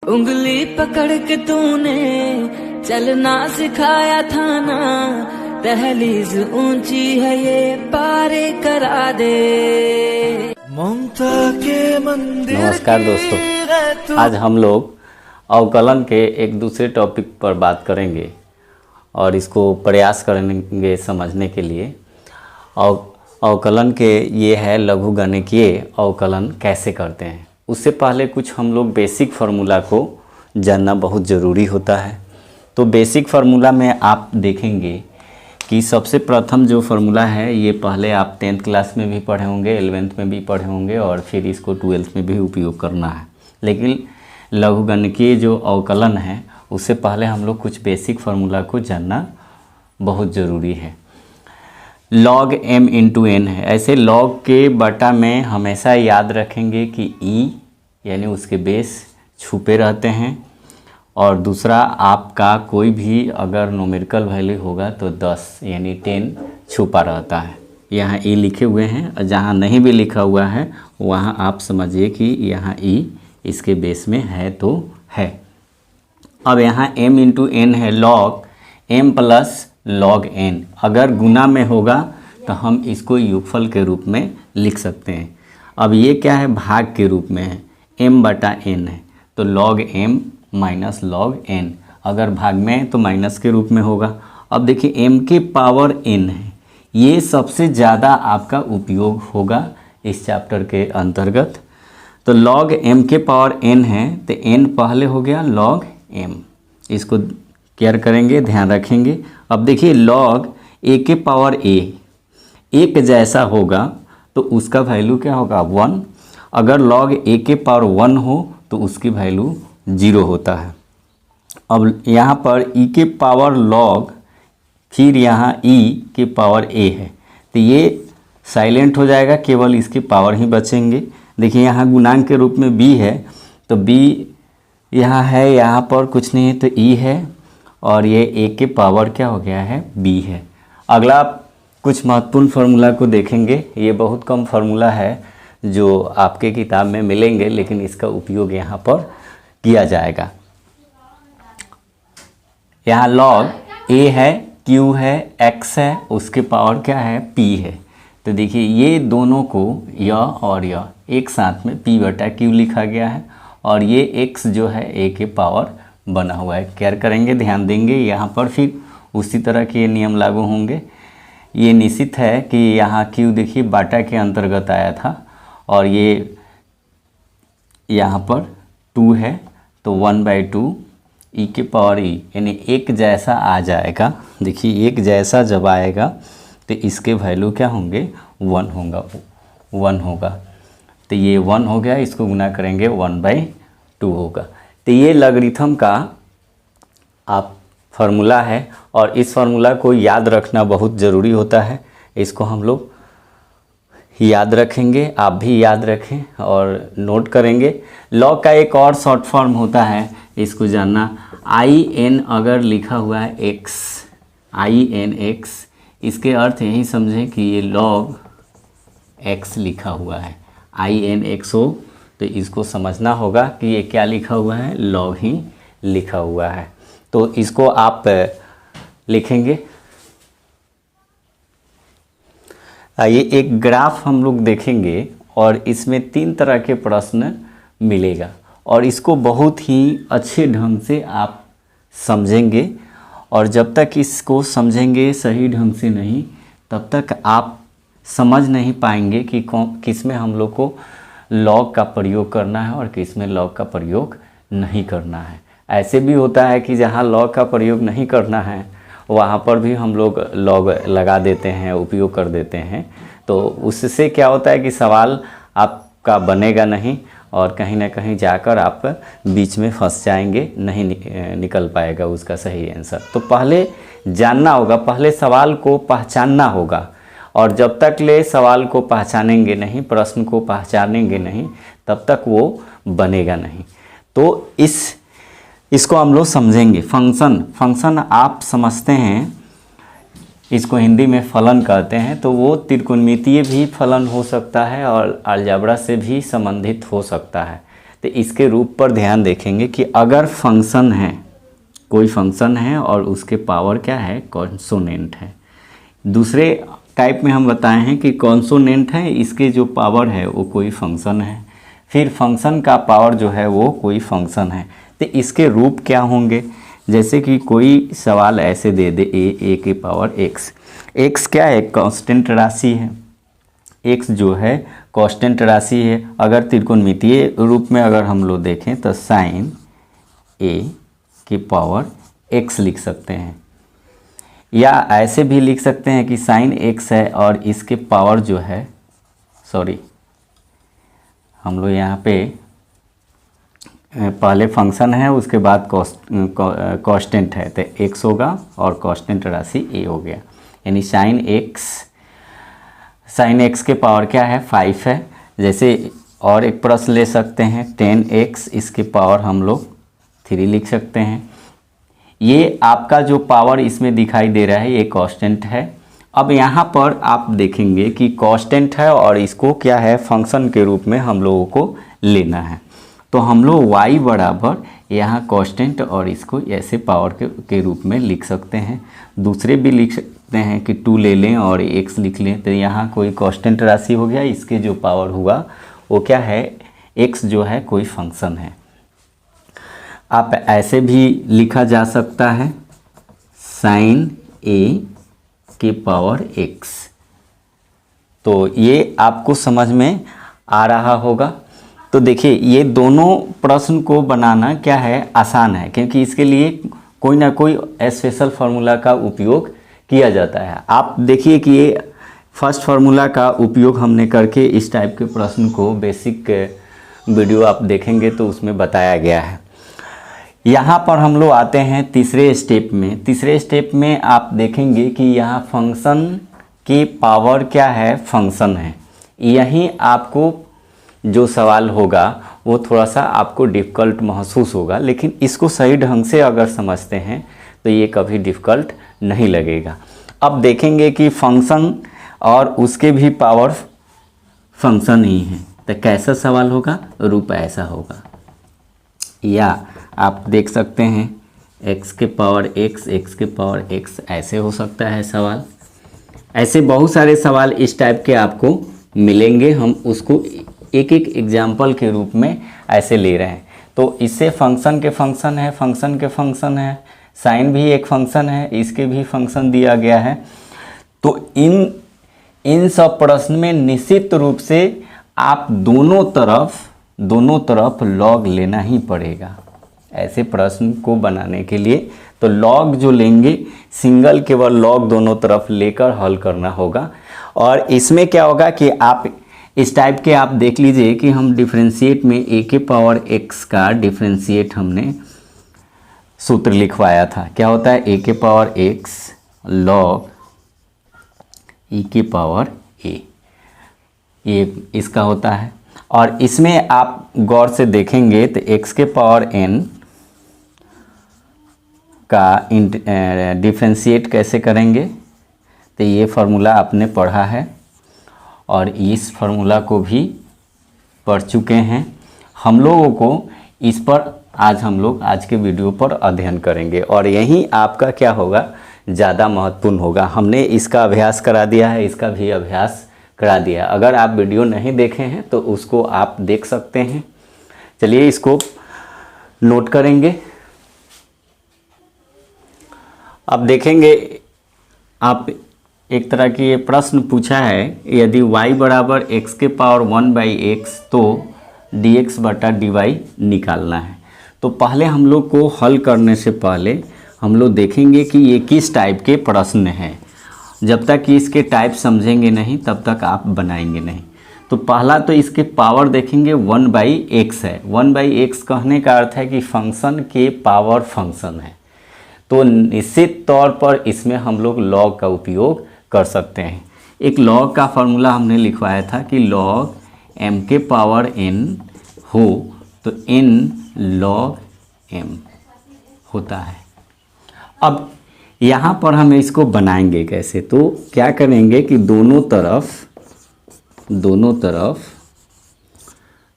उंगली पकड़ के तूने चलना सिखाया था ना, दहलीज ऊंची है ये पार करा दे। ममता के मंदिर। नमस्कार दोस्तों, आज हम लोग अवकलन के एक दूसरे टॉपिक पर बात करेंगे और इसको प्रयास करेंगे समझने के लिए। अवकलन के ये है लघुगणकीय अवकलन कैसे करते हैं। उससे पहले कुछ हम लोग बेसिक फार्मूला को जानना बहुत ज़रूरी होता है। तो बेसिक फार्मूला में आप देखेंगे कि सबसे प्रथम जो फार्मूला है ये पहले आप 10th क्लास में भी पढ़े होंगे, 11th में भी पढ़े होंगे और फिर इसको 12th में भी उपयोग करना है। लेकिन लघुगणकीय जो अवकलन है उससे पहले हम लोग कुछ बेसिक फार्मूला को जानना बहुत ज़रूरी है। log m इंटू एन है। ऐसे log के बटा में हमेशा याद रखेंगे कि e यानी उसके बेस छुपे रहते हैं और दूसरा आपका कोई भी अगर न्यूमेरिकल वैल्यू होगा तो 10 यानी 10 छुपा रहता है। यहाँ e लिखे हुए हैं और जहाँ नहीं भी लिखा हुआ है वहाँ आप समझिए कि यहाँ e इसके बेस में है तो है। अब यहाँ m इंटू एन है, log m plus log n। अगर गुना में होगा तो हम इसको योगफल के रूप में लिख सकते हैं। अब ये क्या है, भाग के रूप में है, m बटा n है तो log m minus log n। अगर भाग में है तो माइनस के रूप में होगा। अब देखिए m के पावर n है, ये सबसे ज़्यादा आपका उपयोग होगा इस चैप्टर के अंतर्गत। तो log m के पावर n है तो n पहले हो गया log m, इसको केयर करेंगे, ध्यान रखेंगे। अब देखिए log a के पावर a एक जैसा होगा तो उसका वैल्यू क्या होगा 1। अगर log a के पावर 1 हो तो उसकी वैल्यू 0 होता है। अब यहाँ पर e के पावर log फिर यहाँ e के पावर a है तो ये साइलेंट हो जाएगा, केवल इसके पावर ही बचेंगे। देखिए यहाँ गुणांक के रूप में b है तो b यहाँ है, यहाँ पर कुछ नहीं है तो e है और ये a के पावर क्या हो गया है b है। अगला कुछ महत्वपूर्ण फार्मूला को देखेंगे। ये बहुत कम फार्मूला है जो आपके किताब में मिलेंगे, लेकिन इसका उपयोग यहाँ पर किया जाएगा। यहाँ log a है, q है, x है, उसके पावर क्या है p है। तो देखिए ये दोनों को यह और यह एक साथ में p बटा q लिखा गया है और ये x जो है a के पावर बना हुआ है। केयर करेंगे, ध्यान देंगे। यहाँ पर फिर उसी तरह के नियम लागू होंगे। ये निश्चित है कि यहाँ q देखिए बाटा के अंतर्गत आया था और ये यहाँ पर 2 है तो 1/2 e के पावर e यानी एक जैसा आ जाएगा। देखिए एक जैसा जब आएगा तो इसके वैल्यू क्या होंगे 1 होगा। तो ये 1 हो गया, इसको गुना करेंगे 1/2 होगा। तो ये लॉगरिथम का आप फार्मूला है और इस फार्मूला को याद रखना बहुत ज़रूरी होता है। इसको हम लोग याद रखेंगे, आप भी याद रखें और नोट करेंगे। लॉग का एक और शॉर्ट फॉर्म होता है, इसको जानना। in अगर लिखा हुआ है x, in x, इसके अर्थ यही समझें कि ये log x लिखा हुआ है। in x हो तो इसको समझना होगा कि ये क्या लिखा हुआ है, log ही लिखा हुआ है। तो इसको आप लिखेंगे। आइए एक ग्राफ हम लोग देखेंगे और इसमें 3 तरह के प्रश्न मिलेगा और इसको बहुत ही अच्छे ढंग से आप समझेंगे और जब तक इसको समझेंगे सही ढंग से नहीं तब तक आप समझ नहीं पाएंगे कि किस में हम लोग को लॉग का प्रयोग करना है और किस में लॉग का प्रयोग नहीं करना है। ऐसे भी होता है कि जहाँ लॉग का प्रयोग नहीं करना है वहाँ पर भी हम लोग लॉग लगा देते हैं, उपयोग कर देते हैं। तो उससे क्या होता है कि सवाल आपका बनेगा नहीं और कहीं ना कहीं जाकर आप बीच में फंस जाएंगे, नहीं निकल पाएगा उसका सही आंसर। तो पहले जानना होगा, पहले सवाल को पहचानना होगा और जब तक ले सवाल को पहचानेंगे नहीं, प्रश्न को पहचानेंगे नहीं, तब तक वो बनेगा नहीं। तो इसको हम लोग समझेंगे। फंक्शन आप समझते हैं, इसको हिंदी में फलन कहते हैं। तो वो त्रिकोणमितीय भी फलन हो सकता है और अलजेब्रा से भी संबंधित हो सकता है। तो इसके रूप पर ध्यान देखेंगे कि अगर फंक्शन है, कोई फंक्शन है और उसके पावर क्या है, कॉन्सोनेंट है। दूसरे टाइप में हम बताए हैं कि कॉन्सोनेंट है, इसके जो पावर है वो कोई फंक्शन है, फिर फंक्शन का पावर जो है वो कोई फंक्शन है। तो इसके रूप क्या होंगे, जैसे कि कोई सवाल ऐसे दे दे ए की पावर एक्स। एक्स क्या है, कांस्टेंट राशि है। एक्स जो है कांस्टेंट राशि है। अगर त्रिकोणमितीय रूप में अगर हम लोग देखें तो साइन ए की पावर एक्स लिख सकते हैं, या ऐसे भी लिख सकते हैं कि साइन एक्स है और इसके पावर जो है, सॉरी हम लोग यहाँ पे पहले फंक्शन है उसके बाद कांस्टेंट है, तो एक्स होगा और कांस्टेंट राशि ए हो गया, यानी साइन एक्स के पावर क्या है, 5 है। जैसे और एक प्रश्न ले सकते हैं 10x, इसके पावर हम लोग 3 लिख सकते हैं। ये आपका जो पावर इसमें दिखाई दे रहा है ये कांस्टेंट है। अब यहाँ पर आप देखेंगे कि कांस्टेंट है और इसको क्या है, फंक्शन के रूप में हम लोगों को लेना है। तो हम लोग y बराबर यहाँ कांस्टेंट और इसको ऐसे पावर के रूप में लिख सकते हैं। दूसरे भी लिख सकते हैं कि 2 ले लें और x लिख लें, तो यहाँ कोई कांस्टेंट राशि हो गया, इसके जो पावर हुआ वो क्या है, x जो है कोई फंक्शन है। आप ऐसे भी लिखा जा सकता है साइन ए की पावर x। तो ये आपको समझ में आ रहा होगा। तो देखिए ये दोनों प्रश्न को बनाना क्या है, आसान है, क्योंकि इसके लिए कोई ना कोई स्पेशल फार्मूला का उपयोग किया जाता है। आप देखिए कि ये फर्स्ट फार्मूला का उपयोग हमने करके इस टाइप के प्रश्न को बेसिक वीडियो आप देखेंगे तो उसमें बताया गया है। यहाँ पर हम लोग आते हैं तीसरे स्टेप में। तीसरे स्टेप में आप देखेंगे कि यहाँ फंक्शन की पावर क्या है, फंक्शन है। यहीं आपको जो सवाल होगा वो थोड़ा सा आपको डिफ़िकल्ट महसूस होगा, लेकिन इसको सही ढंग से अगर समझते हैं तो ये कभी डिफ़िकल्ट नहीं लगेगा। अब देखेंगे कि फंक्शन और उसके भी पावर फंक्शन ही है, तो कैसा सवाल होगा, रूप ऐसा होगा। या आप देख सकते हैं x के पावर x के पावर x, ऐसे हो सकता है सवाल। ऐसे बहुत सारे सवाल इस टाइप के आपको मिलेंगे, हम उसको एक एक एग्जाम्पल के रूप में ऐसे ले रहे हैं। तो इससे फंक्शन के फंक्शन है, फंक्शन के फंक्शन है, साइन भी एक फंक्शन है, इसके भी फंक्शन दिया गया है। तो इन सब प्रश्न में निश्चित रूप से आप दोनों तरफ लॉग लेना ही पड़ेगा। ऐसे प्रश्न को बनाने के लिए तो लॉग जो लेंगे, सिंगल केवल लॉग दोनों तरफ लेकर हल करना होगा। और इसमें क्या होगा कि आप इस टाइप के आप देख लीजिए कि हम डिफरेंशिएट में a के पावर x का डिफरेंशिएट हमने सूत्र लिखवाया था। क्या होता है, a के पावर x लॉग e के पावर a, ये इसका होता है। और इसमें आप गौर से देखेंगे तो x के पावर n का डिफरेंशिएट कैसे करेंगे, तो ये फार्मूला आपने पढ़ा है और इस फार्मूला को भी पढ़ चुके हैं। हम लोगों को इस पर आज के वीडियो पर अध्ययन करेंगे और यही आपका क्या होगा, ज़्यादा महत्वपूर्ण होगा। हमने इसका अभ्यास करा दिया है, इसका भी अभ्यास करा दिया। अगर आप वीडियो नहीं देखे हैं तो उसको आप देख सकते हैं। चलिए इसको नोट करेंगे। अब देखेंगे, आप एक तरह की ये प्रश्न पूछा है, यदि y बराबर x के पावर 1/x तो dx बटा dy निकालना है। तो पहले हम लोग को हल करने से पहले हम लोग देखेंगे कि ये किस टाइप के प्रश्न हैं। जब तक कि इसके टाइप समझेंगे नहीं तब तक आप बनाएंगे नहीं। तो पहला तो इसके पावर देखेंगे 1/x है। 1/x कहने का अर्थ है कि फंक्शन के पावर फंक्शन है। तो निश्चित तौर पर इसमें हम लोग लॉग का उपयोग कर सकते हैं। एक लॉग का फार्मूला हमने लिखवाया था कि लॉग m के पावर n हो तो n log m होता है। अब यहाँ पर हम इसको बनाएंगे कैसे, तो क्या करेंगे कि दोनों तरफ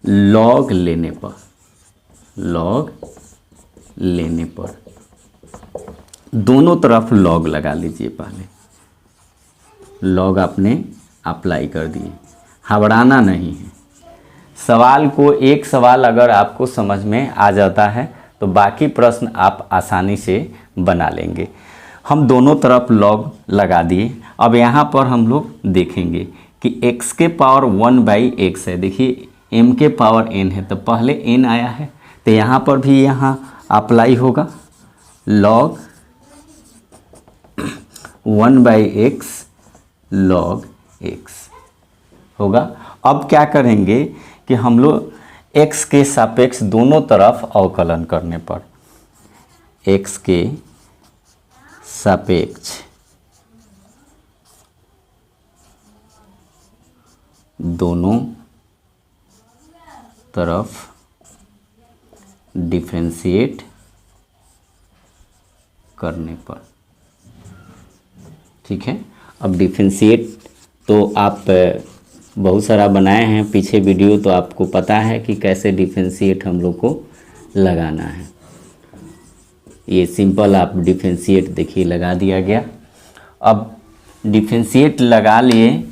लॉग लेने पर लॉग लेने पर दोनों तरफ लॉग लगा लीजिए। पहले लॉग आपने अप्लाई कर दिए, घबराना नहीं है। सवाल को एक सवाल अगर आपको समझ में आ जाता है तो बाकी प्रश्न आप आसानी से बना लेंगे। हम दोनों तरफ लॉग लगा दिए। अब यहाँ पर हम लोग देखेंगे कि x के पावर 1/x है। देखिए m के पावर n है तो पहले n आया है, तो यहाँ पर भी यहाँ अप्लाई होगा log 1/x log x होगा। अब क्या करेंगे कि हम लोग x के सापेक्ष दोनों तरफ अवकलन करने पर x के सापेक्ष दोनों तरफ डिफरेंशिएट करने पर, ठीक है। अब डिफरेंशिएट तो आप बहुत सारा बनाए हैं पीछे वीडियो, तो आपको पता है कि कैसे डिफरेंशिएट हम लोग को लगाना है। ये सिंपल आप डिफरेंशिएट देखिए लगा दिया गया। अब डिफरेंशिएट लगा लिए,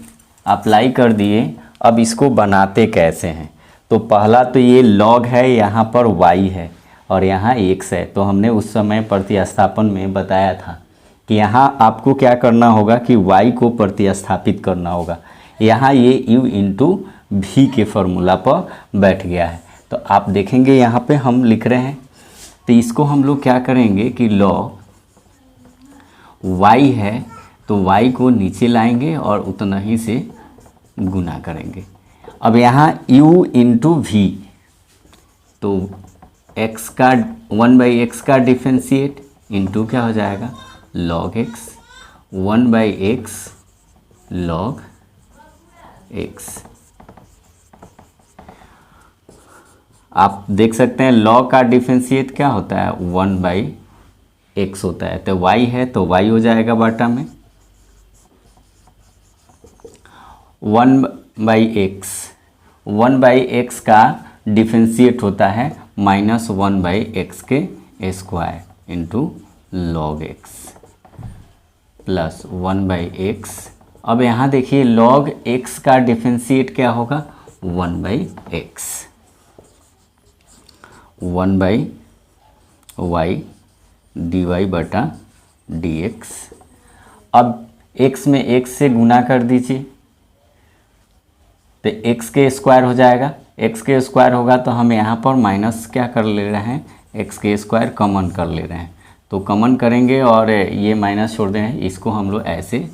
अप्लाई कर दिए। अब इसको बनाते कैसे हैं? तो पहला तो ये लॉग है, यहाँ पर y है और यहाँ x है। तो हमने उस समय प्रतिस्थापन में बताया था कि यहाँ आपको क्या करना होगा कि y को प्रतिस्थापित करना होगा। यहाँ ये u इंटू v के फॉर्मूला पर बैठ गया है। तो आप देखेंगे यहाँ पे हम लिख रहे हैं, तो इसको हम लोग क्या करेंगे कि लॉग y है तो y को नीचे लाएंगे और उतना ही से गुना करेंगे। अब यहाँ u इंटू v, तो x का 1/x का डिफरेंशिएट इंटू क्या हो जाएगा log x, 1/x log x। आप देख सकते हैं log का डिफरेंशिएट क्या होता है 1/x होता है। तो y है तो y हो जाएगा बाटा में 1/x, 1/x का डिफरेंशिएट होता है -1/x के square into log x plus 1/x। अब यहाँ देखिए log x का डिफरेंशिएट क्या होगा 1/x, 1/y dy बटा dx। अब x में x से गुना कर दीजिए तो x के स्क्वायर हो जाएगा। x के स्क्वायर होगा तो हम यहाँ पर माइनस क्या कर ले रहे हैं, x के स्क्वायर कॉमन कर ले रहे हैं। तो कॉमन करेंगे और ये माइनस छोड़ दें, इसको हम लोग ऐसे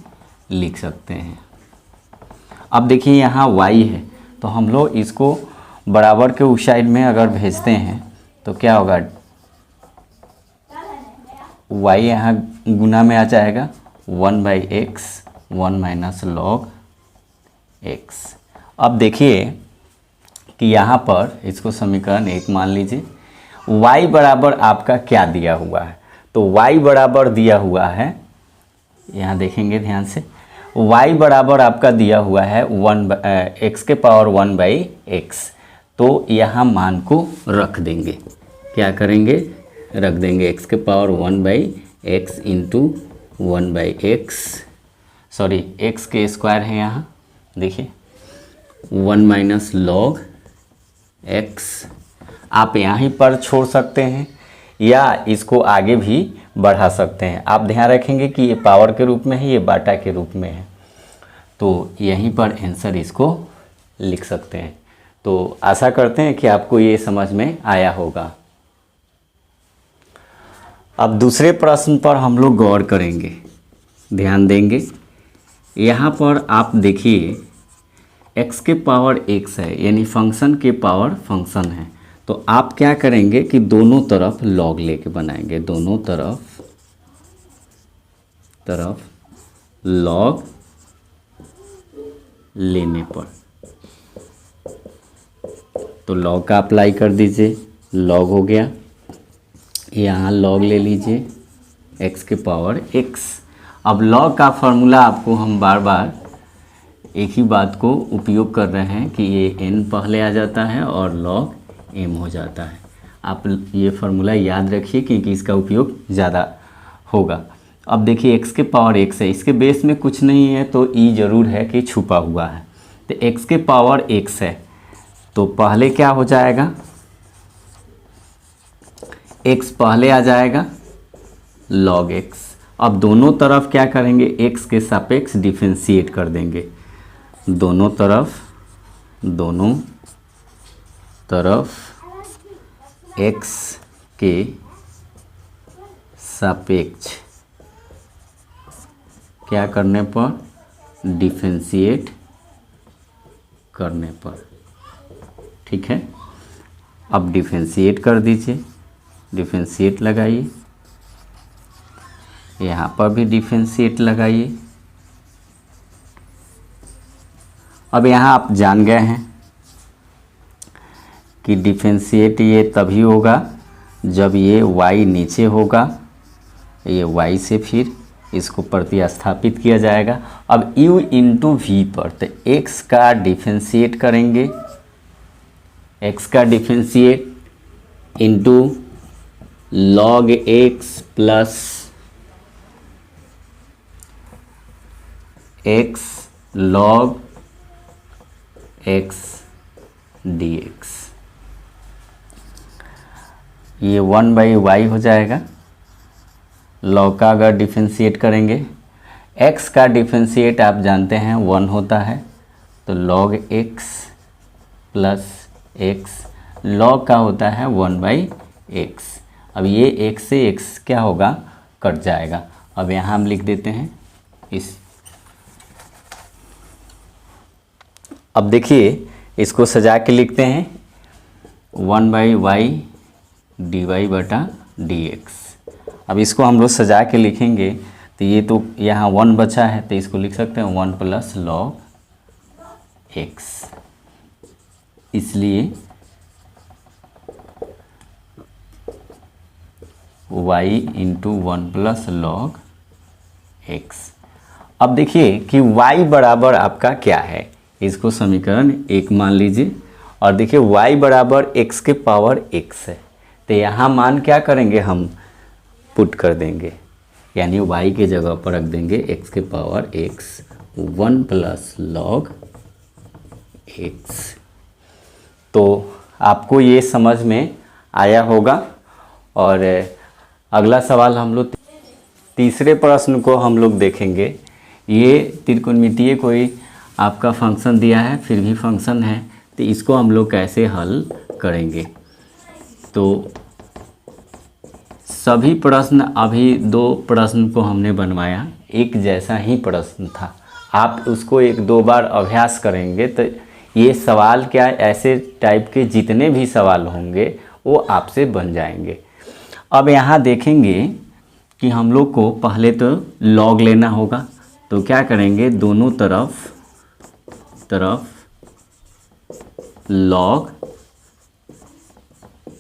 लिख सकते हैं। अब देखिए यहाँ y है तो हम लोग इसको बराबर के उस साइड में अगर भेजते हैं तो क्या होगा, y यहाँ गुना में आ जाएगा 1/x, 1 माइनस log x। अब देखिए कि यहाँ पर इसको समीकरण 1 मान लीजिए। y बराबर आपका क्या दिया हुआ है, तो y बराबर दिया हुआ है, यहाँ देखेंगे ध्यान से, y बराबर आपका दिया हुआ है x के पावर 1/x। तो यहाँ मान को रख देंगे, क्या करेंगे रख देंगे x के power 1/x into 1/x, sorry x के स्क्वायर है यहाँ देखिए 1 माइनस log x। आप यहीं पर छोड़ सकते हैं या इसको आगे भी बढ़ा सकते हैं। आप ध्यान रखेंगे कि ये पावर के रूप में है, ये बाटा के रूप में है, तो यहीं पर आंसर इसको लिख सकते हैं। तो आशा करते हैं कि आपको ये समझ में आया होगा। अब दूसरे प्रश्न पर हम लोग गौर करेंगे, ध्यान देंगे। यहाँ पर आप देखिए x के पावर x है, यानी फंक्शन के पावर फंक्शन है। तो आप क्या करेंगे कि दोनों तरफ log लेके बनाएंगे, दोनों तरफ log लेने पर तो log का अप्लाई कर दीजिए, log हो गया। यहाँ log ले लीजिए x के पावर x। अब log का फॉर्मूला आपको हम बार बार एक ही बात को उपयोग कर रहे हैं कि ये n पहले आ जाता है और log m हो जाता है। आप ये फार्मूला याद रखिए क्योंकि इसका उपयोग ज़्यादा होगा। अब देखिए x के पावर x है, इसके बेस में कुछ नहीं है तो e ज़रूर है कि छुपा हुआ है। तो x के पावर x है तो पहले क्या हो जाएगा, x पहले आ जाएगा log x। अब दोनों तरफ क्या करेंगे, x के सापेक्ष डिफरेंशिएट कर देंगे, दोनों तरफ x के सापेक्ष क्या करने पर, डिफरेंशिएट करने पर। ठीक है, अब डिफरेंशिएट कर दीजिए, डिफरेंशिएट लगाइए, यहाँ पर भी डिफरेंशिएट लगाइए। अब यहाँ आप जान गए हैं कि डिफरेंशिएट ये तभी होगा जब ये y नीचे होगा, ये y से फिर इसको प्रतिस्थापित किया जाएगा। अब u इंटू वी पर तो x का डिफरेंशिएट करेंगे, x का differentiate into log x plus x log x dx, ये 1/y हो जाएगा। log का अगर डिफरेंशिएट करेंगे, x का डिफरेंशिएट आप जानते हैं 1 होता है तो log x plus x, log का होता है 1/x। अब ये x से x क्या होगा, कट जाएगा। अब यहाँ हम लिख देते हैं इस, अब देखिए इसको सजा के लिखते हैं 1/y dy/dx। अब इसको हम लोग सजा के लिखेंगे तो ये तो यहाँ 1 बचा है तो इसको लिख सकते हैं 1 प्लस log x, इसलिए y into 1 plus log x। अब देखिए कि y बराबर आपका क्या है, इसको समीकरण 1 मान लीजिए और देखिए y बराबर x के पावर x है तो यहाँ मान क्या करेंगे, हम पुट कर देंगे, यानी y के जगह पर रख देंगे x के power x 1 plus log x। तो आपको ये समझ में आया होगा। और अगला सवाल हम लोग तीसरे प्रश्न को हम लोग देखेंगे। ये त्रिकोणमितीय कोई आपका फंक्शन दिया है, फिर भी फंक्शन है तो इसको हम लोग कैसे हल करेंगे। तो सभी प्रश्न, अभी 2 प्रश्न को हमने बनवाया, एक जैसा ही प्रश्न था, आप उसको 1-2 बार अभ्यास करेंगे तो ये सवाल क्या, ऐसे टाइप के जितने भी सवाल होंगे वो आपसे बन जाएंगे। अब यहाँ देखेंगे कि हम लोग को पहले तो log लेना होगा, तो क्या करेंगे, दोनों तरफ log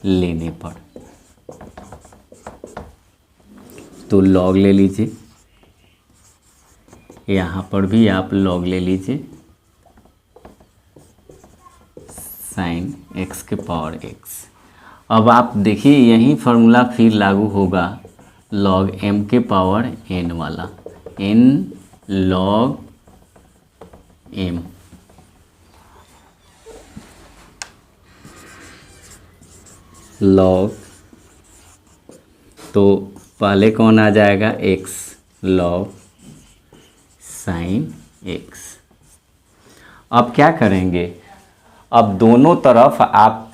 लेने पर, तो log ले लीजिए, यहाँ पर भी आप log ले लीजिए sin x के पावर x। अब आप देखिए यही फार्मूला फिर लागू होगा log m के पावर n वाला, n log m। log तो पहले कौन आ जाएगा, x log sin x। अब क्या करेंगे, अब दोनों तरफ आप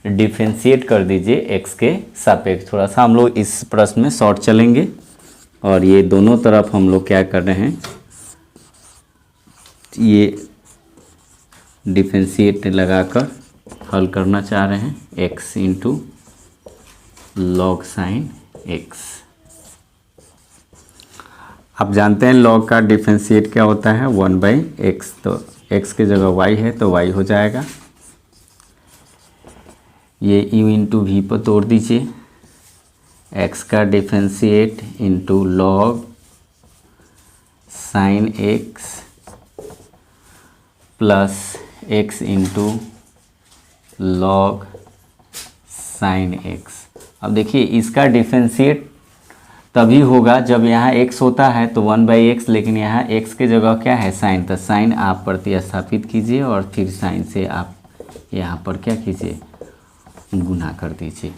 डिफरेंशिएट कर दीजिए x के सापेक्ष। थोड़ा सा हम लोग इस प्रश्न में शॉर्ट चलेंगे और ये दोनों तरफ हम लोग क्या कर रहे हैं, ये डिफरेंशिएट लगाकर हल करना चाह रहे हैं, x into log sin x। आप जानते हैं log का डिफरेंशिएट क्या होता है, 1/x, तो x की जगह y है तो y हो जाएगा। ये u इंटू वी पर तोड़ दीजिए, x का differentiate into log sin x plus x into log sine x. अब देखिए इसका डिफरेंशिएट तभी होगा जब यहाँ x होता है तो 1/x, लेकिन यहाँ x के जगह क्या है साइन, तो साइन आप प्रतिस्थापित कीजिए और फिर साइन से आप यहाँ पर क्या कीजिए, गुना कर दीजिए।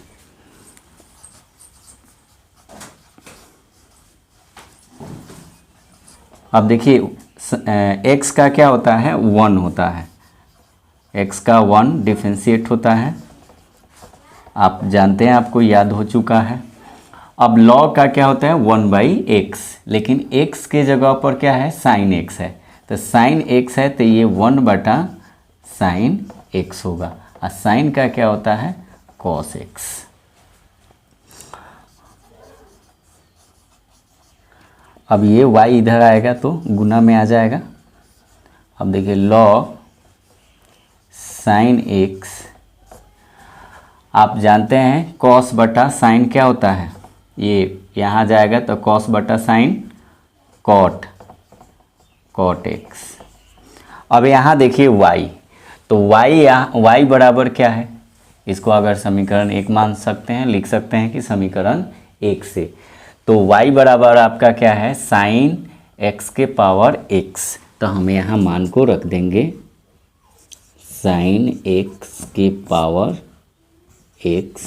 अब देखिए x का क्या होता है, 1 होता है, x का 1 डिफरेंशिएट होता है, आप जानते हैं, आपको याद हो चुका है। अब log का क्या होता है, 1/x, लेकिन x के जगह पर क्या है, साइन x है, तो साइन x है तो ये 1/sin x होगा, और साइन का क्या होता है, cos x। अब ये y इधर आएगा तो गुना में आ जाएगा। अब देखिए log sin x, आप जानते हैं cos बटा साइन क्या होता है, ये यहाँ जाएगा तो cos बटा साइन cot x। अब यहाँ देखिए y, तो y यहाँ y बराबर क्या है, इसको अगर समीकरण 1 मान सकते हैं, लिख सकते हैं कि समीकरण 1 से, तो y बराबर आपका क्या है, साइन x के पावर x, तो हम यहाँ मान को रख देंगे साइन x के power x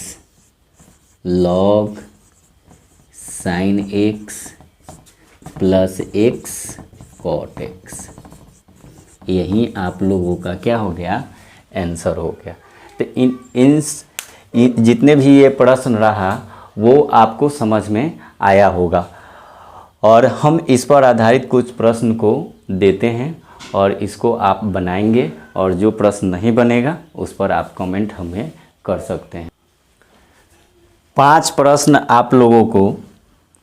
log sine x plus x cot x, यही आप लोगों का क्या हो गया, आंसर हो गया। तो इन जितने भी ये प्रश्न रहा वो आपको समझ में आया होगा, और हम इस पर आधारित कुछ प्रश्न को देते हैं और इसको आप बनाएंगे, और जो प्रश्न नहीं बनेगा उस पर आप कमेंट हमें कर सकते हैं। 5 प्रश्न आप लोगों को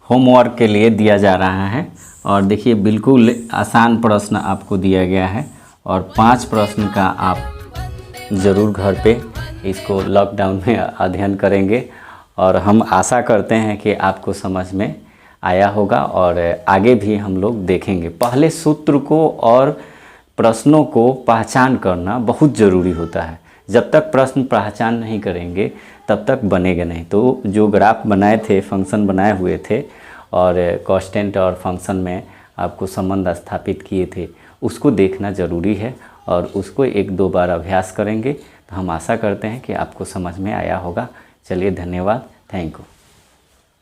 होमवर्क के लिए दिया जा रहा है, और देखिए बिल्कुल आसान प्रश्न आपको दिया गया है, और 5 प्रश्न का आप ज़रूर घर पे इसको लॉकडाउन में अध्ययन करेंगे, और हम आशा करते हैं कि आपको समझ में आया होगा, और आगे भी हम लोग देखेंगे। पहले सूत्र को और प्रश्नों को पहचान करना बहुत ज़रूरी होता है, जब तक प्रश्न पहचान नहीं करेंगे तब तक बनेगा नहीं। तो जो ग्राफ बनाए थे, फंक्शन बनाए हुए थे, और कांस्टेंट और फंक्शन में आपको संबंध स्थापित किए थे, उसको देखना ज़रूरी है, और उसको 1-2 बार अभ्यास करेंगे तो हम आशा करते हैं कि आपको समझ में आया होगा। चलिए, धन्यवाद, थैंक यू।